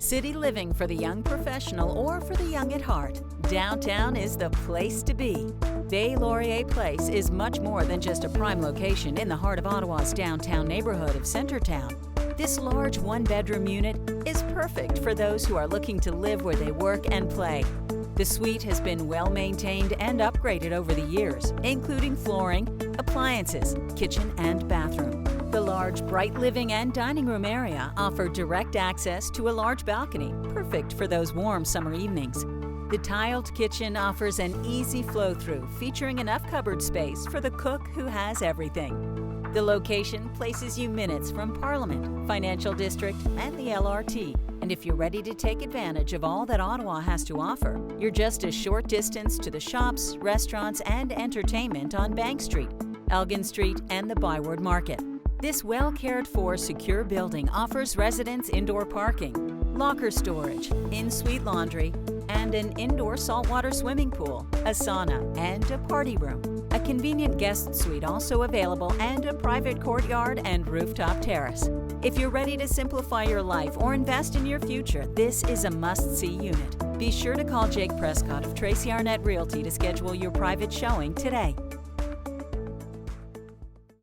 City living for the young professional or for the young at heart. Downtown is the place to be. Bay Laurier Place is much more than just a prime location in the heart of Ottawa's downtown neighborhood of Centertown. This large one-bedroom unit is perfect for those who are looking to live where they work and play. The suite has been well maintained and upgraded over the years, including flooring, appliances, kitchen and bathroom. The large, bright living and dining room area offer direct access to a large balcony, perfect for those warm summer evenings. The tiled kitchen offers an easy flow-through, featuring enough cupboard space for the cook who has everything. The location places you minutes from Parliament, Financial District, and the LRT. And if you're ready to take advantage of all that Ottawa has to offer, you're just a short distance to the shops, restaurants, and entertainment on Bank Street, Elgin Street, and the Byward Market. This well-cared-for, secure building offers residents indoor parking, locker storage, in-suite laundry, and an indoor saltwater swimming pool, a sauna, and a party room. A convenient guest suite also available, and a private courtyard and rooftop terrace. If you're ready to simplify your life or invest in your future, this is a must-see unit. Be sure to call Jake Prescott of Tracy Arnett Realty to schedule your private showing today.